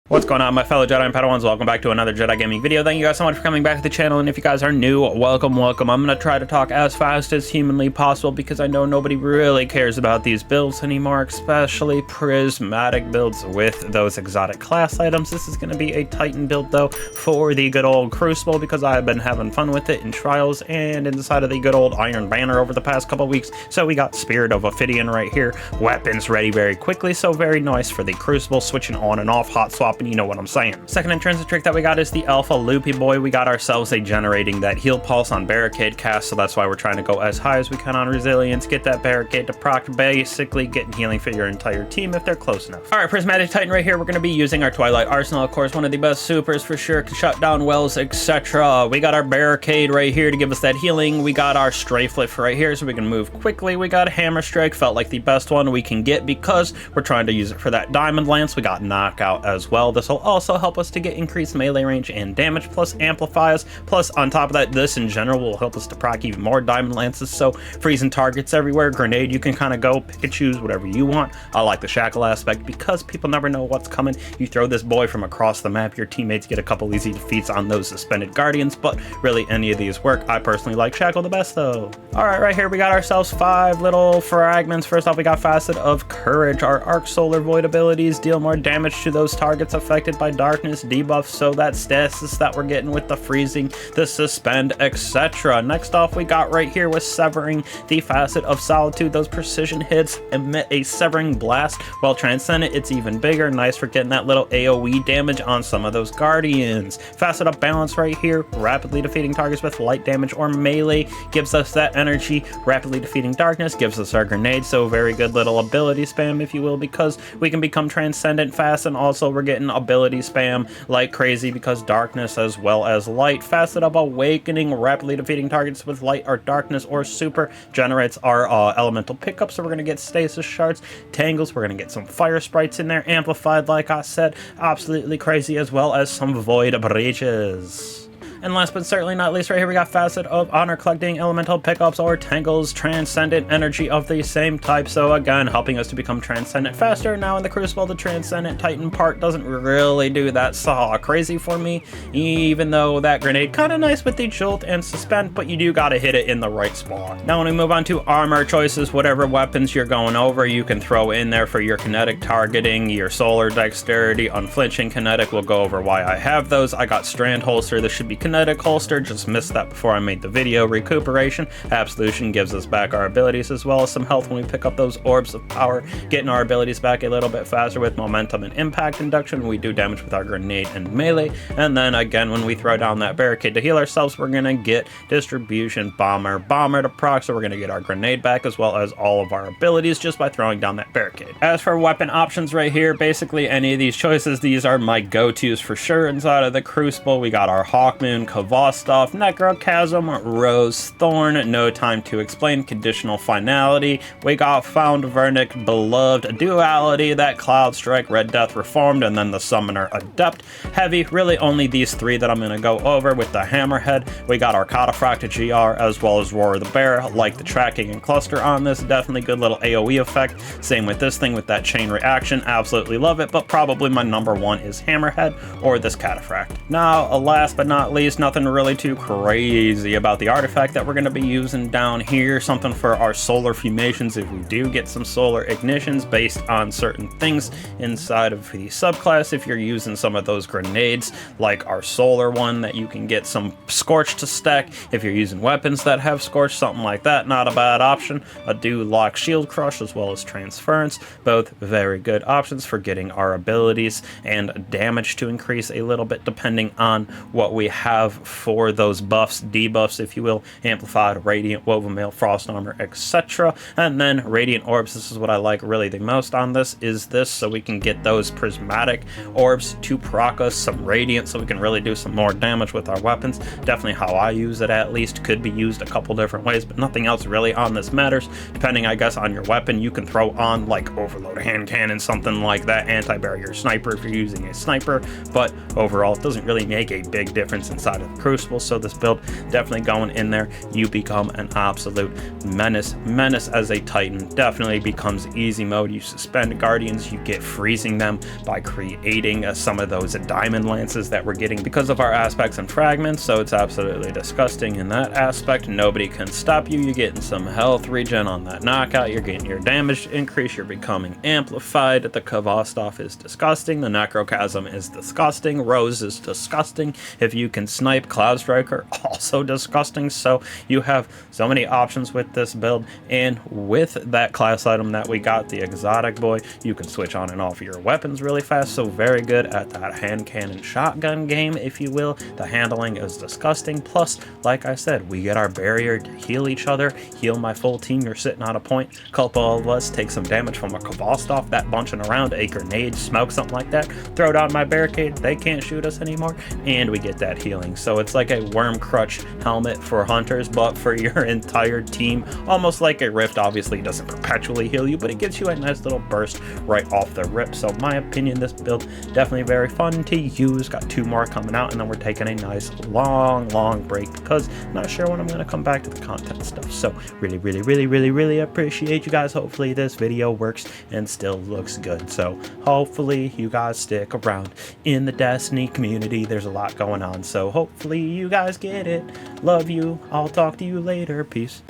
What's going on, my fellow Jedi and Padawans? Welcome back to another Jedi gaming video. Thank you guys so much for coming back to the channel, and if you guys are new, welcome. I'm gonna try to talk as fast as humanly possible because I know nobody really cares about these builds anymore, especially prismatic builds with those exotic class items. This is gonna be a Titan build though for the good old Crucible because I've been having fun with it in Trials and inside of the good old Iron Banner over the past couple weeks. So we got Spirit of Ophidian right here, weapons ready very quickly, so very nice for the Crucible, switching on and off, hot swap, and you know what I'm saying. Second intrinsic trick that we got is the Alpha Loopy Boy. We got ourselves a generating that heal pulse on barricade cast, so that's why we're trying to go as high as we can on resilience, get that barricade to proc, basically getting healing for your entire team if they're close enough. All right, Prismatic Titan right here, we're going to be using our Twilight Arsenal, of course, one of the best supers for sure, can shut down wells, etc. We got our barricade right here to give us that healing. We got our Strafe Lift right here so we can move quickly. We got Hammer Strike, felt like the best one we can get because we're trying to use it for that Diamond Lance. We got Knockout as well. This will also help us to get increased melee range and damage, plus amplifiers, plus on top of that, this in general will help us to proc even more Diamond Lances, so freezing targets everywhere. Grenade, you can kind of go pick and choose whatever you want. I like the shackle aspect because people never know what's coming. You throw this boy from across the map, your teammates get a couple easy defeats on those suspended guardians, but really any of these work. I personally like shackle the best though. All right, right here we got ourselves 5 little fragments. First off, we got Facet of Courage. Our Arc Solar Void abilities deal more damage to those targets affected by darkness debuff, so that stasis that we're getting with the freezing, the suspend, etc. Next off, we got right here with Severing, the Facet of Solitude. Those precision hits emit a severing blast, while Transcendent, it's even bigger. Nice for getting that little AoE damage on some of those guardians. Facet of Balance right here, rapidly defeating targets with light damage or melee, gives us that energy. Rapidly defeating darkness gives us our grenade, so very good little ability spam, if you will, because we can become Transcendent fast, and also we're getting ability spam like crazy because darkness as well as light. Facet of Awakening, rapidly defeating targets with light or darkness or super, generates our elemental pickup, so we're going to get stasis shards, tangles, we're going to get some fire sprites in there, amplified like I said, absolutely crazy, as well as some void breaches. And last but certainly not least, right here we got Facet of Honor, collecting elemental pickups or tangles, transcendent energy of the same type, so again helping us to become transcendent faster. Now in the Crucible, the transcendent Titan part doesn't really do that crazy for me, even though that grenade kind of nice with the jolt and suspend, but you do gotta hit it in the right spot. Now when we move on to armor choices, whatever weapons you're going over, you can throw in there for your kinetic targeting, your solar dexterity, unflinching kinetic. We'll go over why I have those. I got Strand Holster, this should be kinetic holster, just missed that before I made the video. Recuperation, Absolution gives us back our abilities as well as some health when we pick up those orbs of power, getting our abilities back a little bit faster with momentum and impact induction. We do damage with our grenade and melee, and then again when we throw down that barricade to heal ourselves, we're gonna get distribution, bomber to proc, so we're gonna get our grenade back as well as all of our abilities just by throwing down that barricade. As for weapon options right here, basically any of these choices, these are my go-tos for sure inside of the Crucible. We got our Hawkmoon, Kavostov, Necrochasm, Rose Thorn, No Time to Explain, Conditional Finality. We got Found Verdict, Beloved, Duality, that Cloud Strike, Red Death Reformed, and then the Summoner Adept. Heavy, really only these 3 that I'm going to go over. With the Hammerhead, we got our Cataphractic GR as well as Roar of the Bear. Like the tracking and cluster on this, definitely good little AoE effect. Same with this thing with that chain reaction, absolutely love it, but probably my number 1 is Hammerhead or this Cataphract. Now, last but not least, nothing really too crazy about the artifact that we're going to be using down here. Something for our solar fumations if we do get some solar ignitions based on certain things inside of the subclass. If you're using some of those grenades like our solar one, that you can get some scorch to stack. If you're using weapons that have scorch, something like that, not a bad option. I do like Shield Crush as well as Transference, both very good options for getting our abilities and damage to increase a little bit depending on what we have for those buffs, debuffs if you will. Amplified, Radiant, Woven Mail, Frost Armor, etc. And then Radiant Orbs, this is what I like really the most on this, is this, so we can get those prismatic orbs to proc us some Radiant so we can really do some more damage with our weapons. Definitely how I use it, at least. Could be used a couple different ways, but nothing else really on this matters. Depending I guess on your weapon, you can throw on like Overload Hand Cannon, something like that, Anti-Barrier Sniper if you're using a sniper, but overall it doesn't really make a big difference inside outside of the Crucible. So this build, definitely going in there, you become an absolute menace as a Titan. Definitely becomes easy mode. You suspend Guardians, you get freezing them by creating some of those diamond lances that we're getting because of our aspects and fragments. So it's absolutely disgusting in that aspect. Nobody can stop you. You're getting some health regen on that knockout. You're getting your damage increase. You're becoming amplified. The Kavastov is disgusting. The Necrochasm is disgusting. Rose is disgusting. If you can snipe Cloud Striker, also disgusting. So you have so many options with this build, and with that class item that we got, the exotic boy, you can switch on and off your weapons really fast. So very good at that hand cannon shotgun game, if you will. The handling is disgusting. Plus, like I said, we get our barrier to heal each other, heal my full team. You're sitting on a point, couple of us take some damage from a Kavastov, that bunching around, a grenade, smoke, something like that, throw down my barricade, they can't shoot us anymore, and we get that healing. So it's like a worm crutch helmet for hunters, but for your entire team, almost like a rift. Obviously doesn't perpetually heal you, but it gives you a nice little burst right off the rip. So my opinion, this build definitely very fun to use. Got 2 more coming out, and then we're taking a nice long break because I'm not sure when I'm going to come back to the content stuff. So really appreciate you guys. Hopefully this video works and still looks good. So hopefully you guys stick around in the Destiny community. There's a lot going on, so hopefully you guys get it. Love you. I'll talk to you later. Peace.